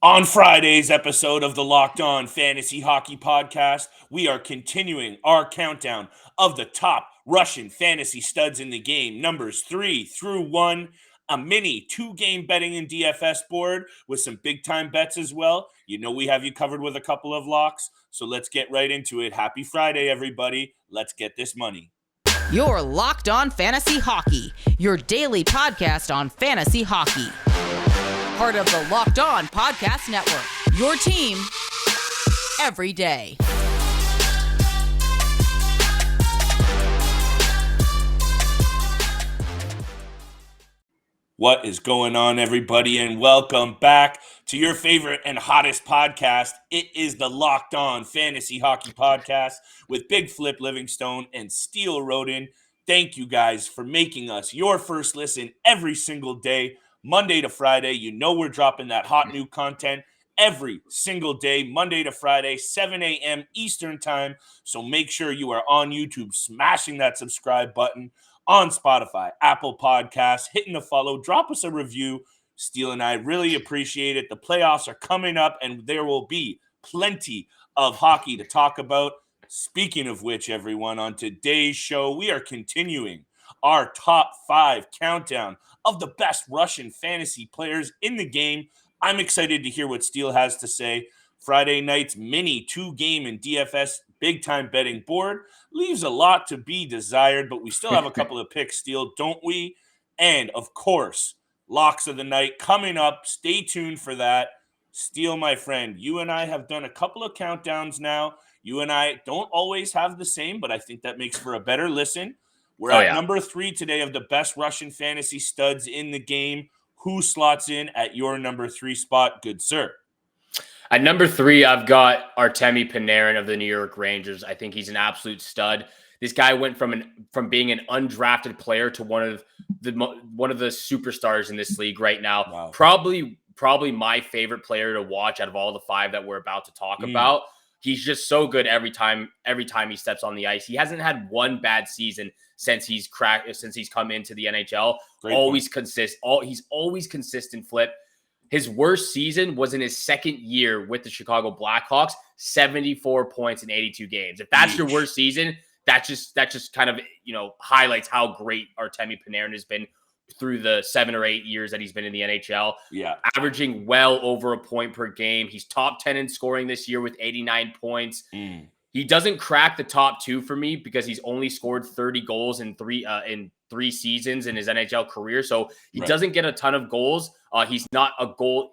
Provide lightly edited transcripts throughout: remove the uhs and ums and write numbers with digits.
On Friday's episode of the Locked On Fantasy Hockey Podcast, we are continuing our countdown of the top Russian fantasy studs in the game, numbers 3 through 1, a mini 2-game betting and DFS board with some big-time bets as well. You know we have you covered with a couple of locks, so let's get right into it. Happy Friday, everybody. Let's get this money. You're Locked On Fantasy Hockey, your daily podcast on fantasy hockey. Part of the Locked On Podcast Network, your team every day. What is going on, everybody, and welcome back to your favorite and hottest podcast. It is the Locked On Fantasy Hockey Podcast with Big Flip Livingstone and Steele Rodin. Thank you guys for making us your first listen every single day, Monday to Friday. You know we're dropping that hot new content every single day, Monday to Friday, 7 a.m. Eastern Time. So make sure you are on YouTube, smashing that subscribe button, on Spotify, Apple Podcasts, hitting the follow, drop us a review. Steele and I really appreciate it. The playoffs are coming up, and there will be plenty of hockey to talk about. Speaking of which, everyone, on today's show, we are continuing our top 5 countdown of the best Russian fantasy players in the game. I'm excited to hear what Steele has to say. Friday night's mini 2-game and DFS big-time betting board leaves a lot to be desired, but we still have a couple of picks, Steele, don't we? And, of course, locks of the night coming up. Stay tuned for that. Steele, my friend, you and I have done a couple of countdowns now. You and I don't always have the same, but I think that makes for a better listen. We're at number 3 today of the best Russian fantasy studs in the game. Who slots in at your number 3 spot, good sir? At number 3, I've got our Temi Panera of the New York Rangers. I think he's an absolute stud. This guy went from being an undrafted player to one of the superstars in this league right now. Wow. Probably my favorite player to watch out of all the 5 that we're about to talk about. He's just so good every time he steps on the ice. He hasn't had one bad season since he's come into the NHL. He's always consistent, Flip. His worst season was in his second year with the Chicago Blackhawks, 74 points in 82 games. If that's your worst season, that just kind of, highlights how great our Temi Panera has been through the 7 or 8 years that he's been in the NHL. Yeah. Averaging well over a point per game. He's top 10 in scoring this year with 89 points. He doesn't crack the top 2 for me because he's only scored 30 goals in three seasons in his NHL career. So he doesn't get a ton of goals. He's not a goal.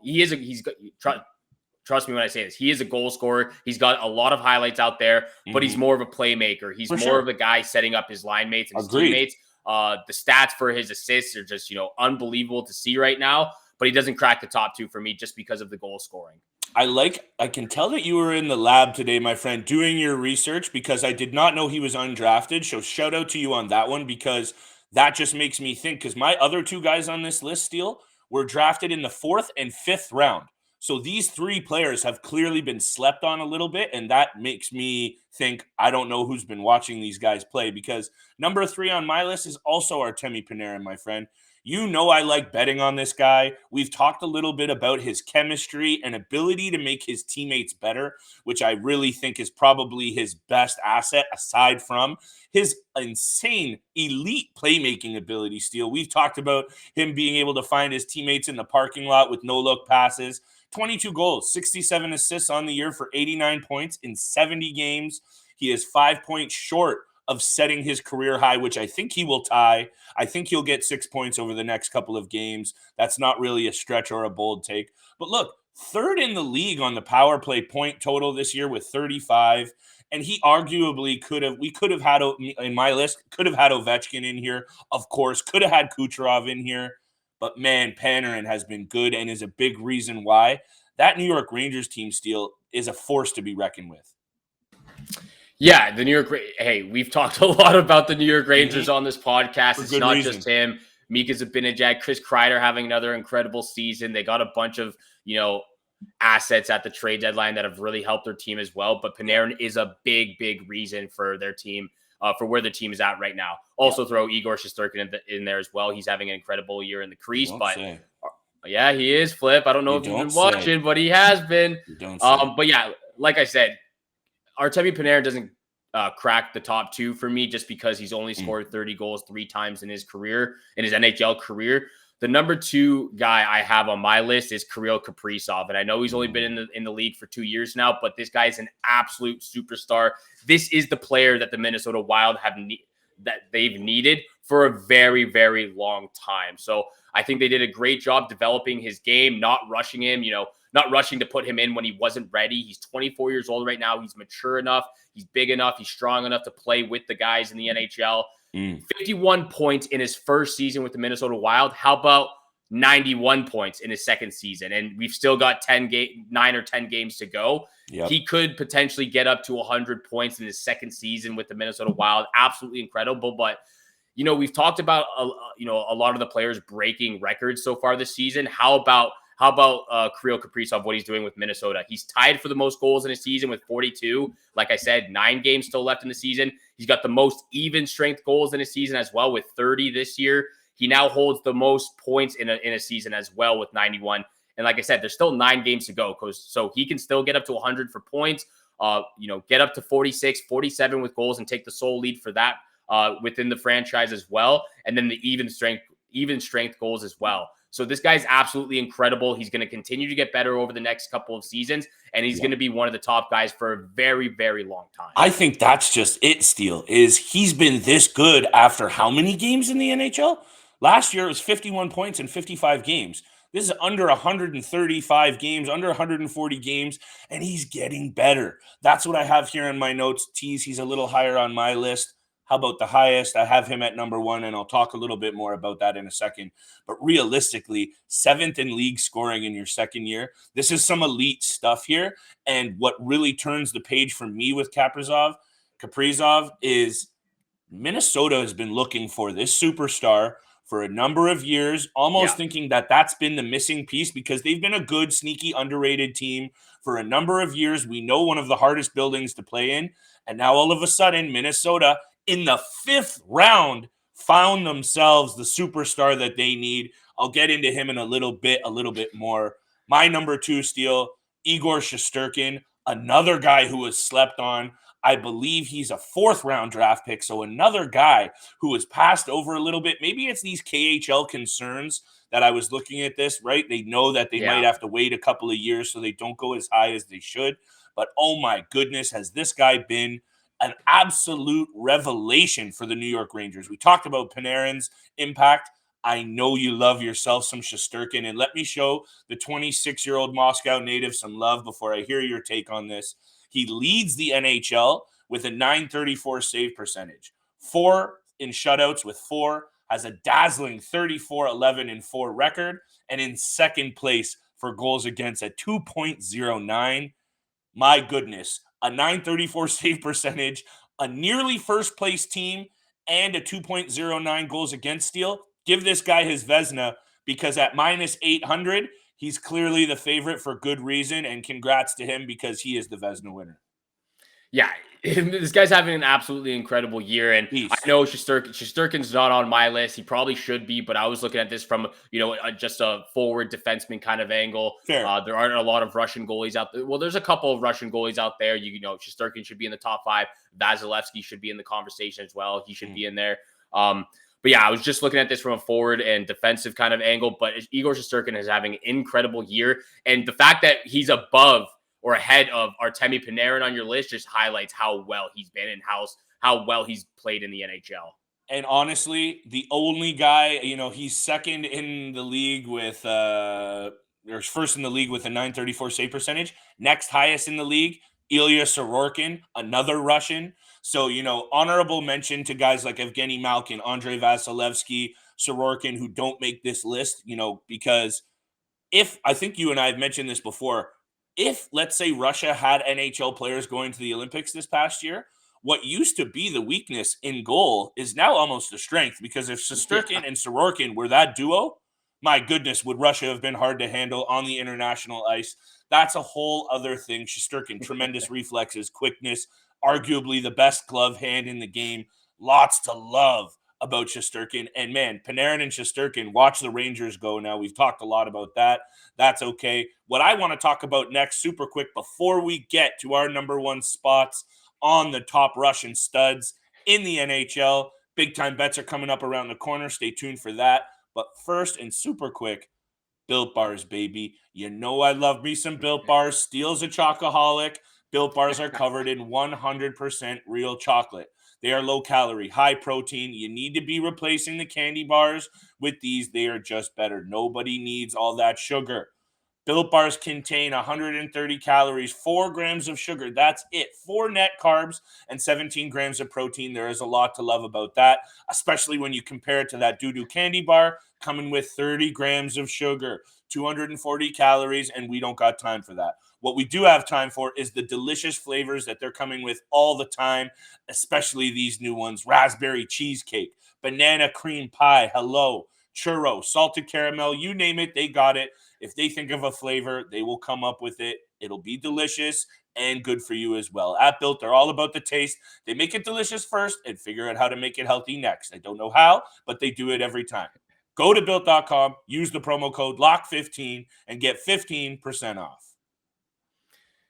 Trust me when I say this. He is a goal scorer. He's got a lot of highlights out there, but he's more of a playmaker. He's more of a guy setting up his line mates and his teammates. The stats for his assists are just, unbelievable to see right now, but he doesn't crack the top 2 for me just because of the goal scoring. I can tell that you were in the lab today, my friend, doing your research, because I did not know he was undrafted. So shout out to you on that one, because that just makes me think, because my other 2 guys on this list, Steele, were drafted in the 4th and 5th round. So these 3 players have clearly been slept on a little bit, and that makes me think I don't know who's been watching these guys play, because number 3 on my list is also our Temi Panera, my friend. You know I like betting on this guy. We've talked a little bit about his chemistry and ability to make his teammates better, which I really think is probably his best asset aside from his insane elite playmaking ability, Steele. We've talked about him being able to find his teammates in the parking lot with no-look passes. 22 goals, 67 assists on the year for 89 points in 70 games. He is 5 points short of setting his career high, which I think he will tie. I think he'll get 6 points over the next couple of games. That's not really a stretch or a bold take. But look, 3rd in the league on the power play point total this year with 35. And he arguably could have had Ovechkin in here, of course, could have had Kucherov in here. But man, Panarin has been good and is a big reason why. That New York Rangers team, Steele, is a force to be reckoned with. Yeah, the New York. Hey, we've talked a lot about the New York Rangers on this podcast. It's not just him. Mika Zibanejad, Chris Kreider having another incredible season. They got a bunch of assets at the trade deadline that have really helped their team as well. But Panarin is a big reason for their team, for where the team is at right now. Also, throw Igor Shasturkin in there as well. He's having an incredible year in the crease. Yeah, he is, Flip. I don't know You if you've don't been say. watching, but he has been. You don't say. But yeah, like I said, Temi Panera doesn't crack the top two for me just because he's only scored 30 goals 3 times in his career, in his NHL career. The number 2 guy I have on my list is Carrillo Caprisov, and I know he's only been in the league for 2 years now, but this guy is an absolute superstar. This is the player that the Minnesota Wild that they've needed for a very, very long time. So I think they did a great job developing his game, not rushing him, not rushing to put him in when he wasn't ready. He's 24 years old right now. He's mature enough. He's big enough. He's strong enough to play with the guys in the NHL. 51 points in his first season with the Minnesota Wild. How about 91 points in his second season? And we've still got 9 or 10 games to go. Yep. He could potentially get up to 100 points in his second season with the Minnesota Wild. Absolutely incredible. But, we've talked about, a lot of the players breaking records so far this season. How about Carrillo Kaprizov, what he's doing with Minnesota? He's tied for the most goals in a season with 42. Like I said, 9 games still left in the season. He's got the most even strength goals in a season as well with 30 this year. He now holds the most points in a season as well with 91. And like I said, there's still 9 games to go. So he can still get up to 100 for points, get up to 46, 47 with goals and take the sole lead for that within the franchise as well. And then the even strength goals as well. So this guy's absolutely incredible. He's going to continue to get better over the next couple of seasons, and he's going to be one of the top guys for a very, very long time. I think that's just it, Steele, is he's been this good after how many games in the NHL? Last year, it was 51 points in 55 games. This is under 135 games, under 140 games, and he's getting better. That's what I have here in my notes. Tease, he's a little higher on my list. How about the highest? I have him at number 1, and I'll talk a little bit more about that in a second. But realistically, 7th in league scoring in your second year. This is some elite stuff here. And what really turns the page for me with Kaprizov is Minnesota has been looking for this superstar for a number of years, almost thinking that that's been the missing piece because they've been a good, sneaky, underrated team for a number of years. We know one of the hardest buildings to play in. And now all of a sudden, Minnesota in the 5th round found themselves the superstar that they need. I'll get into him in a little bit more. My number 2, Steele, Igor Shasturkin, another guy who was slept on. I believe he's a 4th round draft pick. So another guy who was passed over a little bit. Maybe it's these KHL concerns that I was looking at this, right? They know that they might have to wait a couple of years so they don't go as high as they should. But oh my goodness, has this guy been an absolute revelation for the New York Rangers. We talked about Panarin's impact. I know you love yourself some Shasturkin, and let me show the 26-year-old Moscow native some love before I hear your take on this. He leads the NHL with a .934 save percentage, 4 in shutouts with 4, has a dazzling 34-11-4 record, and in second place for goals against at 2.09. My goodness. A .934 save percentage, a nearly first place team, and a 2.09 goals against Steele. Give this guy his Vezina because at -800, he's clearly the favorite for good reason. And congrats to him because he is the Vezina winner. Yeah, this guy's having an absolutely incredible year. And I know Shasturkin's not on my list. He probably should be, but I was looking at this from, just a forward defenseman kind of angle. There aren't a lot of Russian goalies out there. Well, there's a couple of Russian goalies out there. Shasturkin should be in the top 5. Vasilevsky should be in the conversation as well. He should be in there. But yeah, I was just looking at this from a forward and defensive kind of angle, but Igor Shasturkin is having an incredible year. And the fact that he's above or ahead of Temi Panera on your list just highlights how well he's been and how well he's played in the NHL. And honestly, the only guy, he's second in the league with, or first in the league with a .934 save percentage. Next highest in the league, Ilya Sorkin, another Russian. So, honorable mention to guys like Evgeny Malkin, Andrei Vasilevsky, Sorkin, who don't make this list, because I think you and I have mentioned this before, if, let's say, Russia had NHL players going to the Olympics this past year, what used to be the weakness in goal is now almost a strength, because if Shasturkin and Sorkin were that duo, my goodness, would Russia have been hard to handle on the international ice? That's a whole other thing. Shasturkin, tremendous reflexes, quickness, arguably the best glove hand in the game. Lots to love about Shasturkin. And man, Panarin and Shasturkin, watch the Rangers go now. We've talked a lot about that. That's okay. What I want to talk about next, super quick, before we get to our number one spots on the top Russian studs in the NHL, big time bets are coming up around the corner. Stay tuned for that. But first and super quick, Built Bars, baby. You know I love me some Built Bars. Steele's a chocoholic. Built Bars are covered in 100% real chocolate. They are low calorie, high protein. You need to be replacing the candy bars with these. They are just better. Nobody needs all that sugar. Built Bars contain 130 calories, 4 grams of sugar. That's it. 4 net carbs and 17 grams of protein. There is a lot to love about that, especially when you compare it to that doo-doo candy bar coming with 30 grams of sugar, 240 calories, and we don't got time for that. What we do have time for is the delicious flavors that they're coming with all the time, especially these new ones. Raspberry cheesecake, banana cream pie, hello, churro, salted caramel, you name it, they got it. If they think of a flavor, they will come up with it. It'll be delicious and good for you as well. At Built, they're all about the taste. They make it delicious first and figure out how to make it healthy next. I don't know how, but they do it every time. Go to Built.com, use the promo code LOCK15, and get 15% off.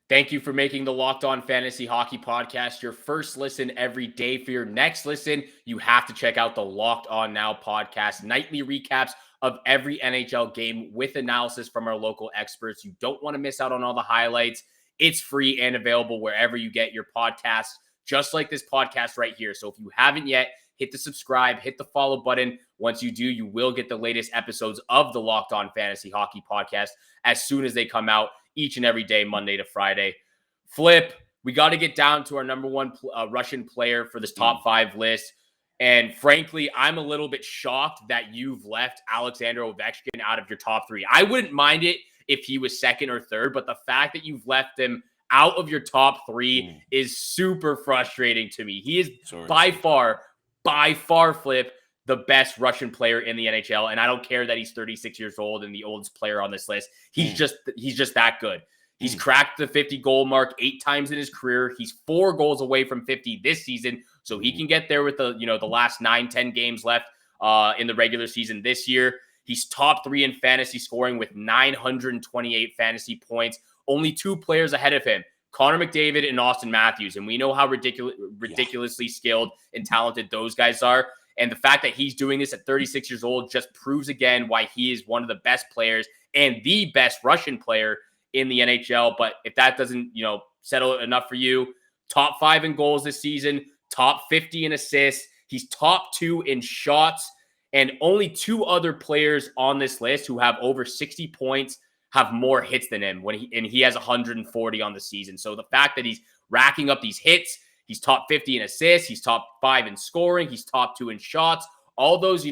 Thank you for making the Locked On Fantasy Hockey Podcast your first listen every day. For your next listen, you have to check out the Locked On Now podcast, nightly recaps of every NHL game with analysis from our local experts. You don't want to miss out on all the highlights. It's free and available wherever you get your podcasts, just like this podcast right here. So if you haven't yet, hit the subscribe, hit the follow button. Once you do, you will get the latest episodes of the Locked On Fantasy Hockey Podcast as soon as they come out each and every day, Monday to Friday. Flip, we got to get down to our number one Russian player for this top 5 list. And frankly, I'm a little bit shocked that you've left Alexander Ovechkin out of your top 3. I wouldn't mind it if he was second or third, but the fact that you've left him out of your top 3 is super frustrating to me. He is by far, Flip, the best Russian player in the NHL. And I don't care that he's 36 years old and the oldest player on this list. He's just that good. He's cracked the 50 goal mark 8 times in his career. He's 4 goals away from 50 this season. So he can get there with the last 9-10 games left in the regular season this year. He's top 3 in fantasy scoring with 928 fantasy points. Only 2 players ahead of him, Connor McDavid and Austin Matthews. And we know how ridiculously skilled and talented those guys are. And the fact that he's doing this at 36 years old just proves again why he is one of the best players and the best Russian player in the NHL. But if that doesn't, settle enough for you, top 5 in goals this season, top 50 in assists. He's top 2 in shots, and only 2 other players on this list who have over 60 points have more hits than him and he has 140 on the season. So the fact that he's racking up these hits, he's top 50 in assists, he's top 5 in scoring, he's top 2 in shots, all those,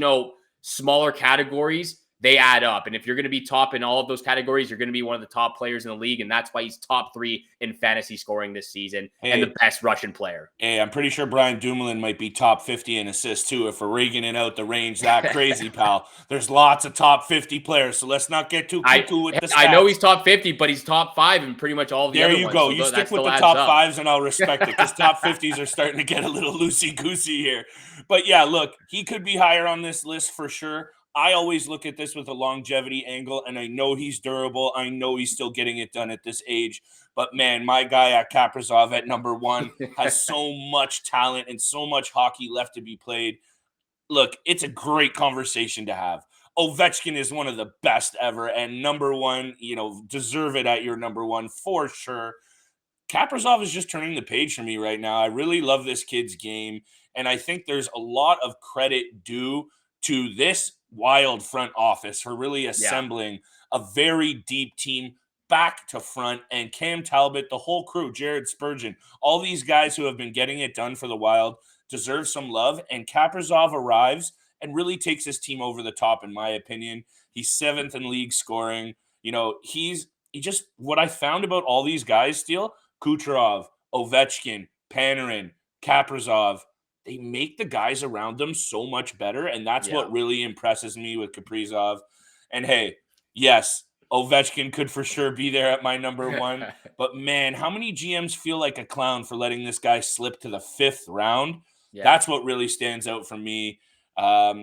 smaller categories, they add up. And if you're going to be top in all of those categories, you're going to be one of the top players in the league. And that's why he's top 3 in fantasy scoring this season and the best Russian player. Hey, I'm pretty sure Brian Dumoulin might be top 50 in assists too if we're rigging it out the range that crazy, pal. There's lots of top 50 players, so let's not get too cuckoo with the stats. I know he's top 50, but he's top 5 in pretty much all of the other ones. There you go. You stick with the top 5s and I'll respect it because top 50s are starting to get a little loosey-goosey here. But yeah, look, he could be higher on this list for sure. I always look at this with a longevity angle, and I know he's durable. I know he's still getting it done at this age. But, man, my guy at Caprisov at number 1 has so much talent and so much hockey left to be played. Look, it's a great conversation to have. Ovechkin is one of the best ever, and number 1, deserve it at your number 1 for sure. Kaprizov is just turning the page for me right now. I really love this kid's game, and I think there's a lot of credit due to this Wild front office for really assembling a very deep team back to front, and Cam Talbot, the whole crew, Jared Spurgeon, all these guys who have been getting it done for the Wild deserve some love, and Kaprizov arrives and really takes his team over the top, in my opinion. He's 7th in league scoring. He just, what I found about all these guys, Steele, Kucherov, Ovechkin, Panarin, Kaprizov, they make the guys around them so much better, and that's what really impresses me with Kaprizov. And hey, yes, Ovechkin could for sure be there at my number 1, but man, how many GMs feel like a clown for letting this guy slip to the 5th round? Yeah. That's what really stands out for me.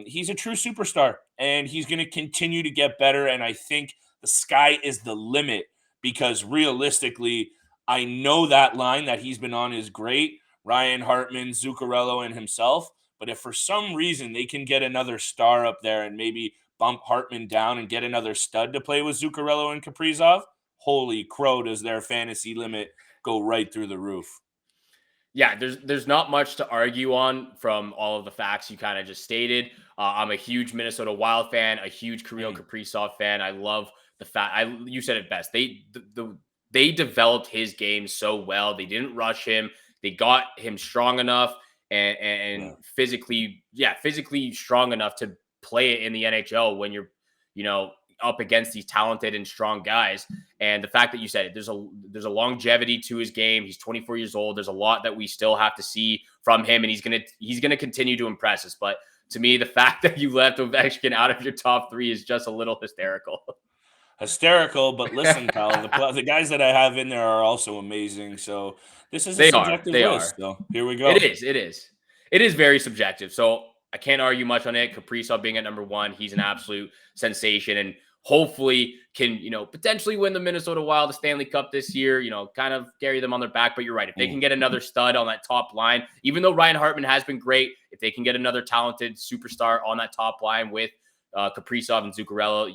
He's a true superstar, and he's going to continue to get better. And I think the sky is the limit because realistically, I know that line that he's been on is great. Ryan Hartman, Zuccarello, and himself. But if for some reason they can get another star up there and maybe bump Hartman down and get another stud to play with Zuccarello and Kaprizov, holy crow, does their fantasy limit go right through the roof. Yeah, there's not much to argue on from all of the facts you kind of just stated. I'm a huge Minnesota Wild fan, a huge Carrillo Caprisov fan. I love the fact you said it best. They developed his game so well. They didn't rush him. They got him strong enough and physically strong enough to play it in the NHL when you're, up against these talented and strong guys. And the fact that you said it, there's a longevity to his game. He's 24 years old. There's a lot that we still have to see from him, and he's gonna continue to impress us. But to me, the fact that you left Ovechkin out of your top three is just a little hysterical. But listen, pal, the guys that I have in there are also amazing. So this is a subjective list. So here we go. It is very subjective. So I can't argue much on it. Kaprizov being at number one, he's an absolute sensation, and hopefully can, potentially win the Minnesota Wild the Stanley Cup this year, kind of carry them on their back. But you're right. If they can get another stud on that top line, even though Ryan Hartman has been great, if they can get another talented superstar on that top line with Kaprizov and Zuccarello,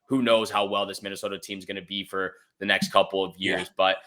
who knows how well this Minnesota team is going to be for the next couple of years. But,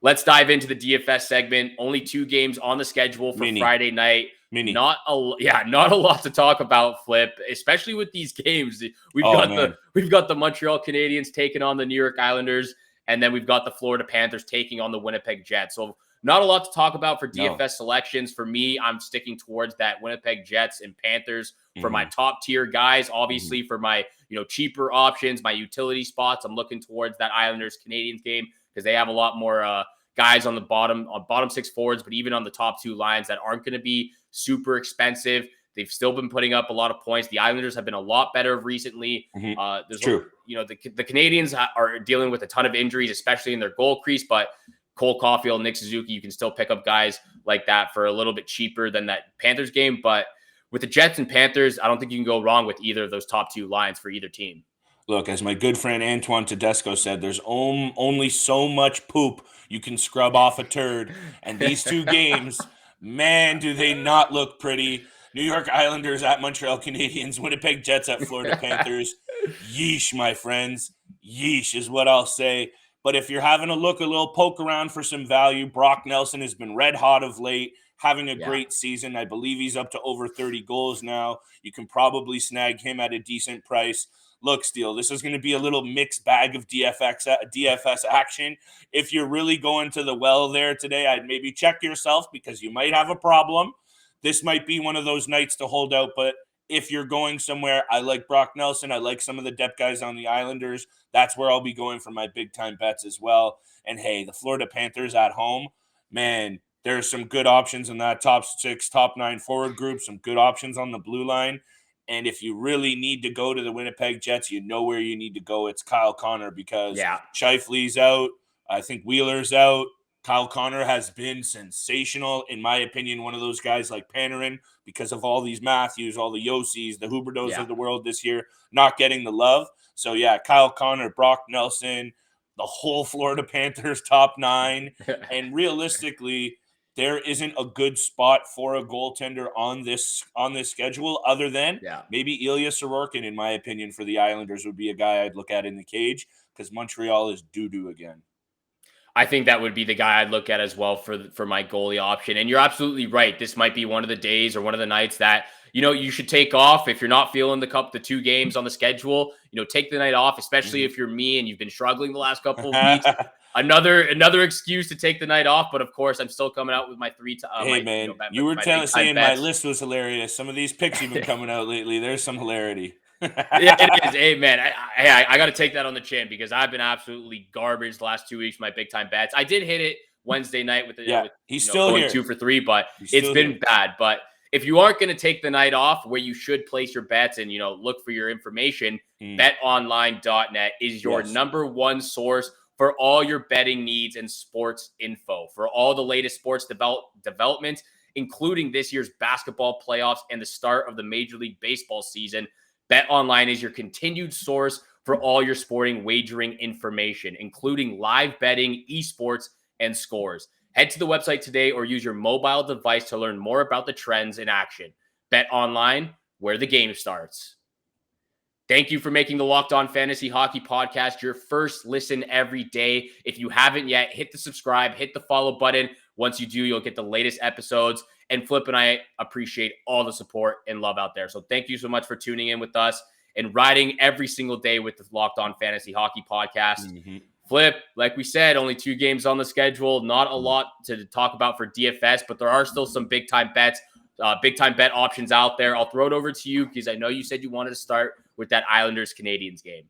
let's dive into the DFS segment. Only 2 games on the schedule for Friday night. Not a lot to talk about, Flip, especially with these games. We've got the Montreal Canadiens taking on the New York Islanders, and then we've got the Florida Panthers taking on the Winnipeg Jets. So not a lot to talk about for DFS selections. For me, I'm sticking towards that Winnipeg Jets and Panthers for my top tier guys. Obviously, for my cheaper options, my utility spots, I'm looking towards that Islanders Canadiens game because they have a lot more guys on the bottom 6 forwards, but even on the top 2 lines that aren't going to be super expensive. They've still been putting up a lot of points. The Islanders have been a lot better recently. True. The Canadiens are dealing with a ton of injuries, especially in their goal crease, but Cole Caulfield, Nick Suzuki, you can still pick up guys like that for a little bit cheaper than that Panthers game. But with the Jets and Panthers, I don't think you can go wrong with either of those top 2 lines for either team. Look, as my good friend Antoine Tedesco said, there's only so much poop you can scrub off a turd. And these 2 games, man, do they not look pretty. New York Islanders at Montreal Canadiens, Winnipeg Jets at Florida Panthers. Yeesh, my friends. Yeesh is what I'll say. But if you're having a little poke around for some value, Brock Nelson has been red hot of late, having a great season. I believe he's up to over 30 goals now. You can probably snag him at a decent price. Look, Steele, this is going to be a little mixed bag of DFS action. If you're really going to the well there today, I'd maybe check yourself because you might have a problem. This might be one of those nights to hold out, but if you're going somewhere, I like Brock Nelson. I like some of the depth guys on the Islanders. That's where I'll be going for my big-time bets as well. And, hey, the Florida Panthers at home, man, there's some good options in that top 6, top 9 forward group, some good options on the blue line. And if you really need to go to the Winnipeg Jets, you know where you need to go. It's Kyle Connor because Scheifele's out. I think Wheeler's out. Kyle Connor has been sensational, in my opinion, one of those guys like Panarin because of all these Matthews, all the Yossi's, the Huberdeaus of the world this year, not getting the love. So, Kyle Connor, Brock Nelson, the whole Florida Panthers top 9. And realistically, there isn't a good spot for a goaltender on this schedule other than maybe Ilya Sorkin, in my opinion, for the Islanders would be a guy I'd look at in the cage because Montreal is doo-doo again. I think that would be the guy I'd look at as well for my goalie option. And you're absolutely right. This might be one of the days or one of the nights that, you should take off. If you're not feeling the 2 games on the schedule, take the night off, especially if you're me and you've been struggling the last couple of weeks. Another excuse to take the night off, but of course I'm still coming out with my 3 to you were saying my list was hilarious. Some of these picks you've been coming out lately, there's some hilarity. Yeah, it is. Hey, man, I got to take that on the chin because I've been absolutely garbage the last 2 weeks. My big time bets. I did hit it Wednesday night with he's still going here. 2 for 3, but it's been bad. But if you aren't going to take the night off, where you should place your bets and look for your information, BetOnline.net is your number 1 source for all your betting needs and sports info. For all the latest sports development including this year's basketball playoffs and the start of the Major League Baseball season. BetOnline is your continued source for all your sporting wagering information, including live betting, esports, and scores. Head to the website today or use your mobile device to learn more about the trends in action. BetOnline, where the game starts. Thank you for making the Locked On Fantasy Hockey Podcast your first listen every day. If you haven't yet, hit the subscribe, hit the follow button. Once you do, you'll get the latest episodes. And Flip and I appreciate all the support and love out there. So thank you so much for tuning in with us and riding every single day with the Locked On Fantasy Hockey Podcast. Flip, like we said, only 2 games on the schedule. Not a lot to talk about for DFS, but there are still some big-time bets, big-time bet options out there. I'll throw it over to you because I know you said you wanted to start with that Islanders-Canadiens game.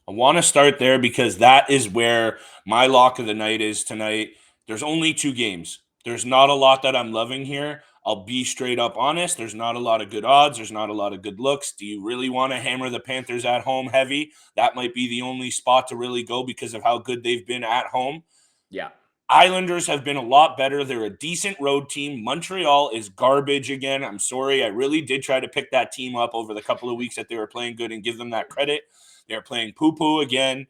I want to start there because that is where my lock of the night is tonight. There's only 2 games. There's not a lot that I'm loving here. I'll be straight up honest. There's not a lot of good odds. There's not a lot of good looks. Do you really want to hammer the Panthers at home heavy? That might be the only spot to really go because of how good they've been at home. Yeah. Islanders have been a lot better. They're a decent road team. Montreal is garbage again. I'm sorry. I really did try to pick that team up over the couple of weeks that they were playing good and give them that credit. They're playing poo-poo again.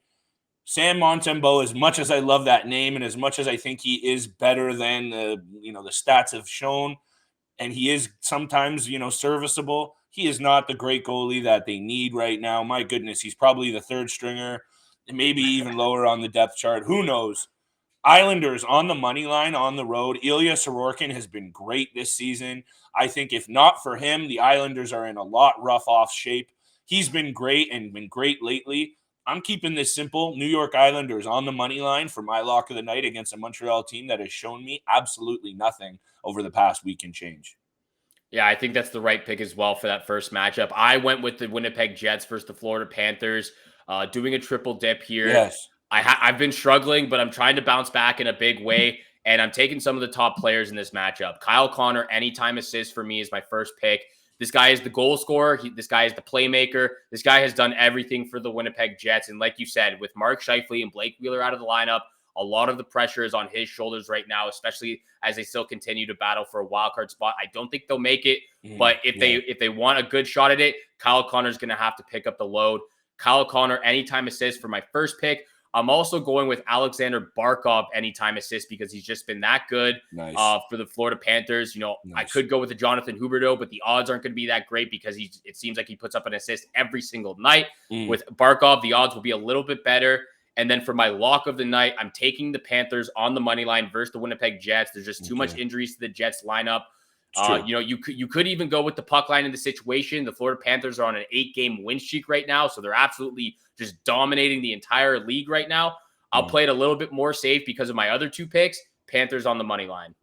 Sam Montembo, as much as I love that name and as much as I think he is better than the stats have shown, and he is sometimes, serviceable, he is not the great goalie that they need right now. My goodness, he's probably the 3rd stringer, maybe even lower on the depth chart. Who knows? Islanders on the money line on the road. Ilya Sorkin has been great this season. I think if not for him, the Islanders are in a lot rough off shape. He's been great and been great lately. I'm keeping this simple. New York Islanders on the money line for my lock of the night against a Montreal team that has shown me absolutely nothing over the past week and change. Yeah, I think that's the right pick as well for that first matchup. I went with the Winnipeg Jets versus the Florida Panthers, doing a triple dip here. Yes. I've been struggling, but I'm trying to bounce back in a big way, and I'm taking some of the top players in this matchup. Kyle Connor, anytime assist for me is my first pick. This guy is the goal scorer. This guy is the playmaker. This guy has done everything for the Winnipeg Jets. And like you said, with Mark Scheifele and Blake Wheeler out of the lineup, a lot of the pressure is on his shoulders right now, especially as they still continue to battle for a wild card spot. I don't think they'll make it, but if they want a good shot at it, Kyle Connor's going to have to pick up the load. Kyle Connor, anytime assist for my first pick. I'm also going with Alexander Barkov anytime assist because he's just been that good for the Florida Panthers. I could go with the Jonathan Huberdeau, but the odds aren't going to be that great because it seems like he puts up an assist every single night. With Barkov, the odds will be a little bit better. And then for my lock of the night, I'm taking the Panthers on the money line versus the Winnipeg Jets. There's just too much injuries to the Jets lineup. You could even go with the puck line in the situation. The Florida Panthers are on an 8-game win streak right now, so they're absolutely just dominating the entire league right now. I'll play it a little bit more safe because of my other 2 picks. Panthers on the money line.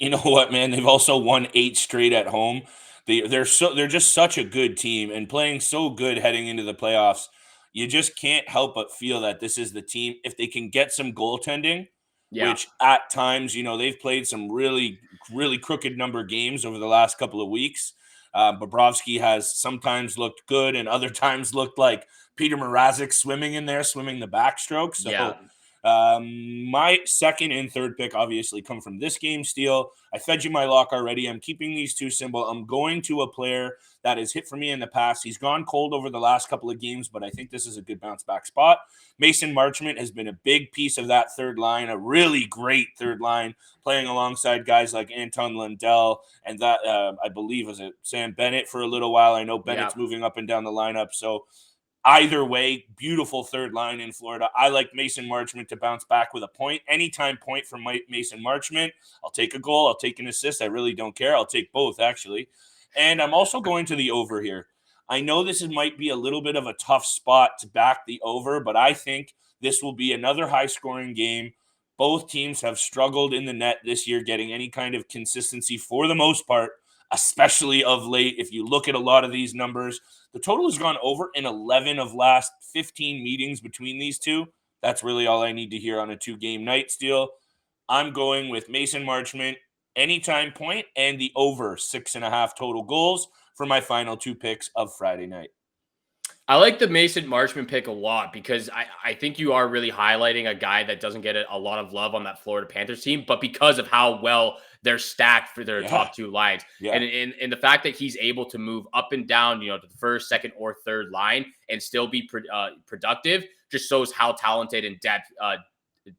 You know what, man? They've also won 8 straight at home. They're just such a good team and playing so good heading into the playoffs. You just can't help but feel that this is the team if they can get some goaltending. Yeah. Which at times, they've played some really, really crooked number games over the last couple of weeks. Bobrovsky has sometimes looked good and other times looked like Peter Mrazek swimming the backstroke. So my second and third pick obviously come from this game, Steele. I fed you my lock already. I'm keeping these 2 simple. I'm going to a player that has hit for me in the past. He's gone cold over the last couple of games, but I think this is a good bounce back spot. Mason Marchman has been a big piece of that third line, a really great third line, playing alongside guys like Anton Lundell and that I believe was it Sam Bennett for a little while. I know Bennett's moving up and down the lineup. So either way, beautiful third line in Florida. I like Mason Marchman to bounce back with a point. Anytime point from Mason Marchman. I'll take a goal. I'll take an assist. I really don't care. I'll take both, actually. And I'm also going to the over here. I know this might be a little bit of a tough spot to back the over, but I think this will be another high-scoring game. Both teams have struggled in the net this year getting any kind of consistency for the most part, especially of late. If you look at a lot of these numbers, the total has gone over in 11 of last 15 meetings between these two. That's really all I need to hear on a 2-game night, Steele. I'm going with Mason Marchman, anytime point, and the over 6.5 total goals for my final 2 picks of Friday night. I like the Mason Marchman pick a lot because I think you are really highlighting a guy that doesn't get a lot of love on that Florida Panthers team, but because of how well they're stacked for their Yeah. top two lines. Yeah. And the fact that he's able to move up and down, to the first, second, or third line and still be productive just shows how talented and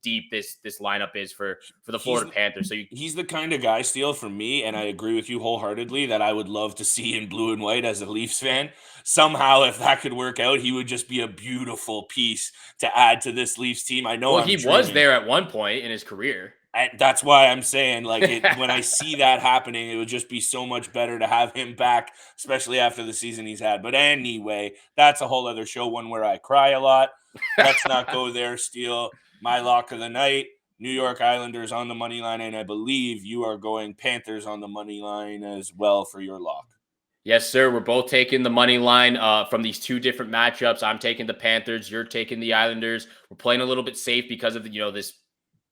deep this lineup is for the Florida Panthers. So he's the kind of guy, Steele, for me, and I agree with you wholeheartedly, that I would love to see in blue and white as a Leafs fan. Somehow, if that could work out, he would just be a beautiful piece to add to this Leafs team. I know well, I'm he dreaming. was there at one point in his career. That's why I'm saying, when I see that happening, it would just be so much better to have him back, especially after the season he's had. But anyway, that's a whole other show, one where I cry a lot. Let's not go there, Steele. My lock of the night, New York Islanders on the money line, and I believe you are going Panthers on the money line as well for your lock. Yes, sir. We're both taking the money line from these two different matchups. I'm taking the Panthers. You're taking the Islanders. We're playing a little bit safe because of this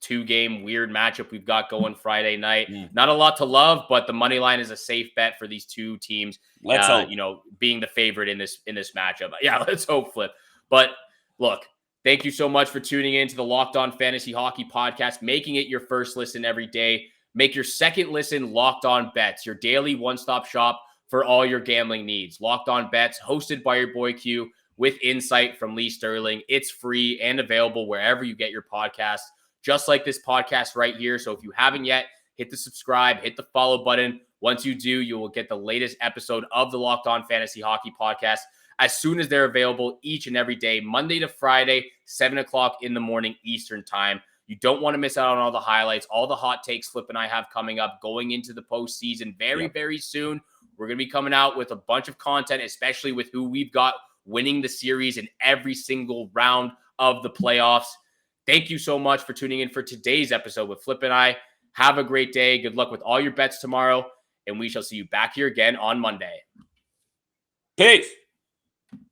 2-game weird matchup we've got going Friday night. Not a lot to love, but the money line is a safe bet for these two teams. Let's hope. Being the favorite in this matchup. Yeah, let's hope, Flip. But look, thank you so much for tuning in to the Locked On Fantasy Hockey Podcast, making it your first listen every day. Make your second listen Locked On Bets, your daily one-stop shop for all your gambling needs. Locked On Bets, hosted by your boy Q, with insight from Lee Sterling. It's free and available wherever you get your podcasts, just like this podcast right here. So if you haven't yet, hit the subscribe, hit the follow button. Once you do, you will get the latest episode of the Locked On Fantasy Hockey Podcast as soon as they're available each and every day, Monday to Friday, 7 o'clock in the morning Eastern time. You don't want to miss out on all the highlights, all the hot takes Flip and I have coming up going into the postseason very soon. We're going to be coming out with a bunch of content, especially with who we've got winning the series in every single round of the playoffs. Thank you so much for tuning in for today's episode with Flip and I. Have a great day. Good luck with all your bets tomorrow, and we shall see you back here again on Monday. Peace.